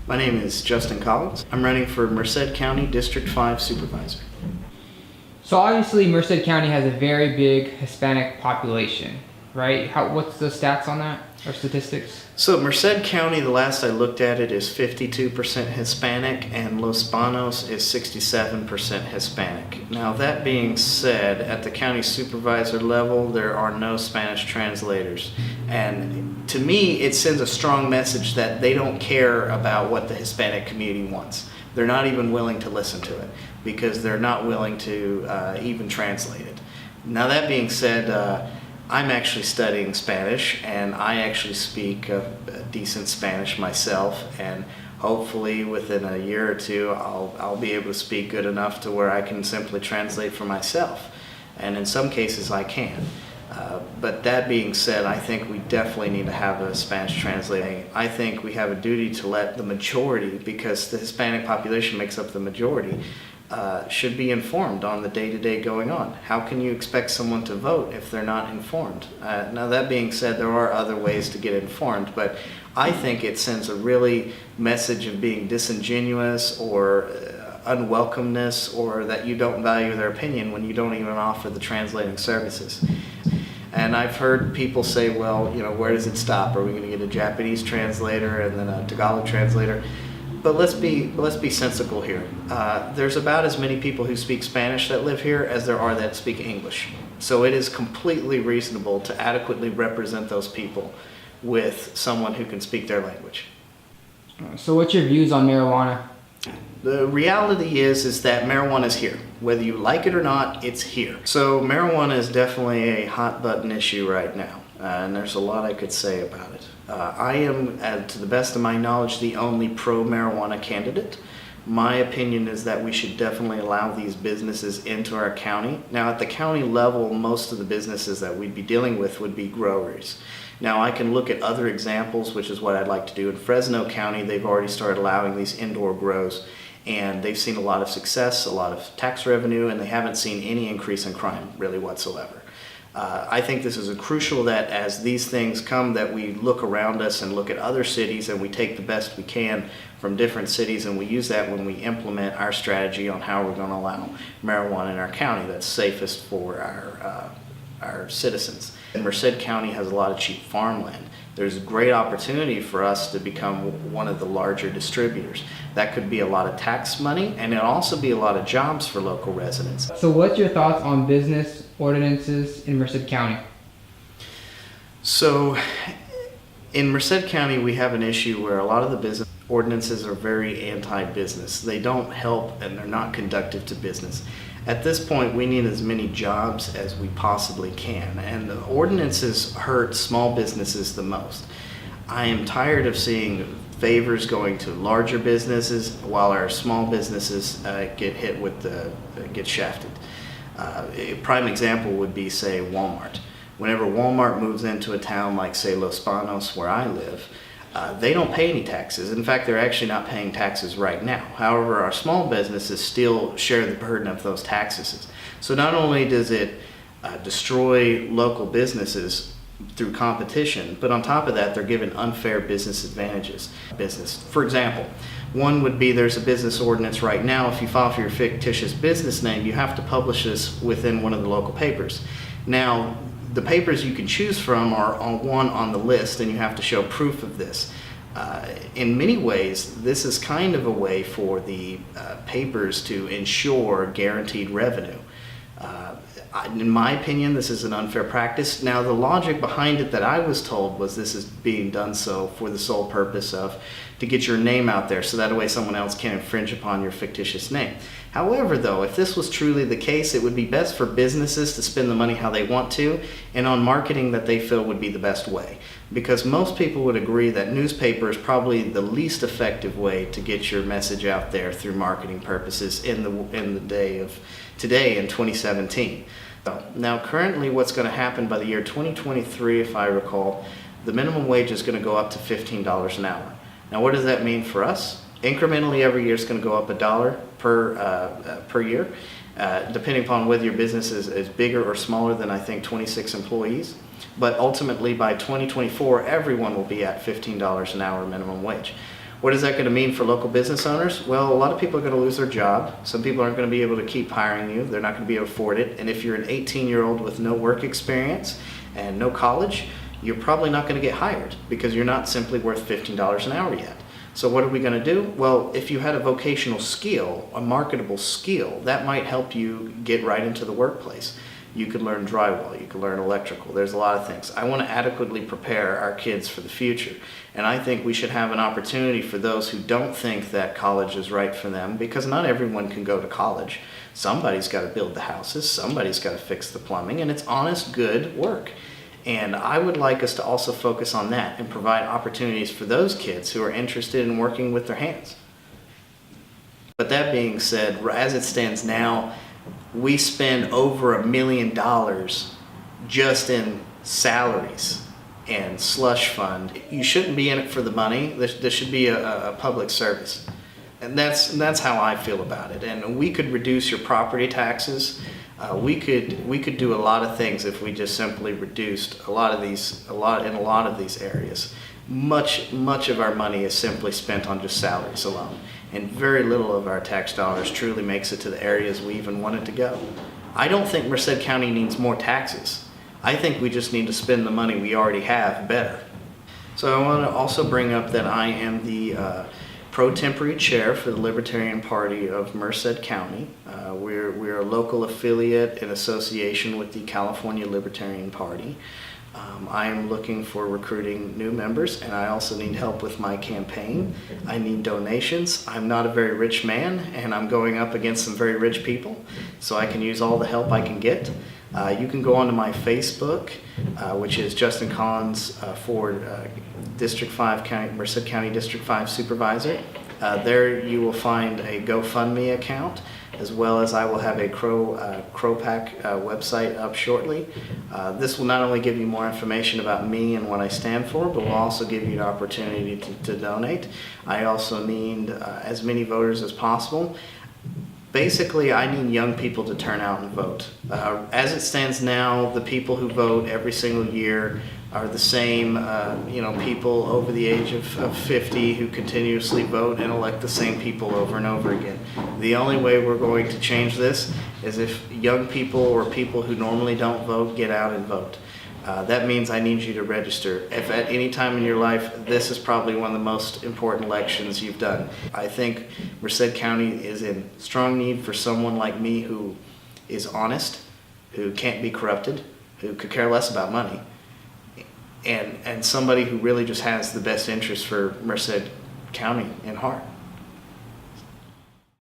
My name is Justin Collins. I'm running for Merced County District 5 Supervisor. So obviously Merced County has a very big Hispanic population, right? What's the stats on that, or statistics? So Merced County, the last I looked at it, is 52% Hispanic, and Los Banos is 67% Hispanic. Now that being said, at the county supervisor level, there are no Spanish translators. And to me, it sends a strong message that they don't care about what the Hispanic community wants. They're not even willing to listen to it because they're not willing to even translate it. Now that being said, I'm actually studying Spanish, and I actually speak decent Spanish myself, and hopefully within a year or two I'll be able to speak good enough to where I can simply translate for myself, and in some cases I can. But that being said, I think we definitely need to have a Spanish translator. I think we have a duty to let the majority, because the Hispanic population makes up the majority, should be informed on the day-to-day going on. How can you expect someone to vote if they're not informed? Now that being said, there are other ways to get informed, but I think it sends a really message of being disingenuous or unwelcomeness, or that you don't value their opinion when you don't even offer the translating services. And I've heard people say, well, you know, where does it stop? Are we going to get a Japanese translator and then a Tagalog translator? But let's be sensible here. There's about as many people who speak Spanish that live here as there are that speak English. So it is completely reasonable to adequately represent those people with someone who can speak their language. So what's your views on marijuana? The reality is that marijuana is here. Whether you like it or not, it's here. So marijuana is definitely a hot button issue right now, and there's a lot I could say about it. I am, to the best of my knowledge, the only pro-marijuana candidate. My opinion is that we should definitely allow these businesses into our county. Now at the county level, most of the businesses that we'd be dealing with would be growers. Now I can look at other examples, which is what I'd like to do. In Fresno County, they've already started allowing these indoor grows, and they've seen a lot of success, a lot of tax revenue, and they haven't seen any increase in crime really whatsoever. I think this is crucial that as these things come, that we look around us and look at other cities, and we take the best we can from different cities, and we use that when we implement our strategy on how we're going to allow marijuana in our county that's safest for our citizens. And Merced County has a lot of cheap farmland. There's a great opportunity for us to become one of the larger distributors. That could be a lot of tax money, and it'll also be a lot of jobs for local residents. So what's your thoughts on business ordinances in Merced County? So in Merced County, we have an issue where a lot of the business ordinances are very anti-business. They don't help, and they're not conducive to business. At this point, we need as many jobs as we possibly can, and the ordinances hurt small businesses the most. I am tired of seeing favors going to larger businesses while our small businesses get shafted. A prime example would be, say, Walmart. Whenever Walmart moves into a town like, say, Los Banos, where I live, they don't pay any taxes. In fact, they're actually not paying taxes right now. However, our small businesses still share the burden of those taxes. So not only does it destroy local businesses through competition, but on top of that, they're given unfair business advantages. For example, one would be there's a business ordinance right now. If you file for your fictitious business name, you have to publish this within one of the local papers. Now, the papers you can choose from are on the list, and you have to show proof of this. In many ways, this is kind of a way for the papers to ensure guaranteed revenue. In my opinion, this is an unfair practice. Now, the logic behind it that I was told was this is being done so for the sole purpose of to get your name out there, so that way someone else can't infringe upon your fictitious name. However, though, if this was truly the case, it would be best for businesses to spend the money how they want to and on marketing that they feel would be the best way. Because most people would agree that newspaper is probably the least effective way to get your message out there through marketing purposes in the day of today in 2017. Now, currently what's going to happen by the year 2023, if I recall, the minimum wage is going to go up to $15 an hour. Now, what does that mean for us? Incrementally, every year it's going to go up $1 per year, depending upon whether your business is bigger or smaller than, I think, 26 employees. But ultimately, by 2024, everyone will be at $15 an hour minimum wage. What is that going to mean for local business owners? Well, a lot of people are going to lose their job. Some people aren't going to be able to keep hiring you. They're not going to be able to afford it. And if you're an 18-year-old with no work experience and no college, you're probably not going to get hired because you're not simply worth $15 an hour yet. So what are we going to do? Well, if you had a vocational skill, a marketable skill, that might help you get right into the workplace. You could learn drywall, you could learn electrical. There's a lot of things. I want to adequately prepare our kids for the future. And I think we should have an opportunity for those who don't think that college is right for them, because not everyone can go to college. Somebody's got to build the houses, somebody's got to fix the plumbing, and it's honest, good work. And I would like us to also focus on that and provide opportunities for those kids who are interested in working with their hands. But that being said, as it stands now, we spend over $1 million just in salaries and slush fund. You shouldn't be in it for the money. This should be a public service. And that's how I feel about it. And we could reduce your property taxes. We could do a lot of things if we just simply reduced in a lot of these areas. Much of our money is simply spent on just salaries alone, and very little of our tax dollars truly makes it to the areas we even want it to go. I don't think Merced County needs more taxes. I think we just need to spend the money we already have better. So I want to also bring up that I am the pro tempore chair for the Libertarian Party of Merced County. We're a local affiliate in association with the California Libertarian Party. I am looking for recruiting new members, and I also need help with my campaign. I need donations. I'm not a very rich man, and I'm going up against some very rich people, so I can use all the help I can get. You can go onto my Facebook, which is Justin Collins for District 5 Merced County District 5 Supervisor. There you will find a GoFundMe account, as well as I will have a CrowPack website up shortly. This will not only give you more information about me and what I stand for, but will also give you an opportunity to donate. I also need as many voters as possible. Basically, I need young people to turn out and vote. As it stands now, the people who vote every single year are the same, people over the age of 50 who continuously vote and elect the same people over and over again. The only way we're going to change this is if young people or people who normally don't vote get out and vote. That means I need you to register. If at any time in your life, this is probably one of the most important elections you've done. I think Merced County is in strong need for someone like me who is honest, who can't be corrupted, who could care less about money, and somebody who really just has the best interest for Merced County in heart.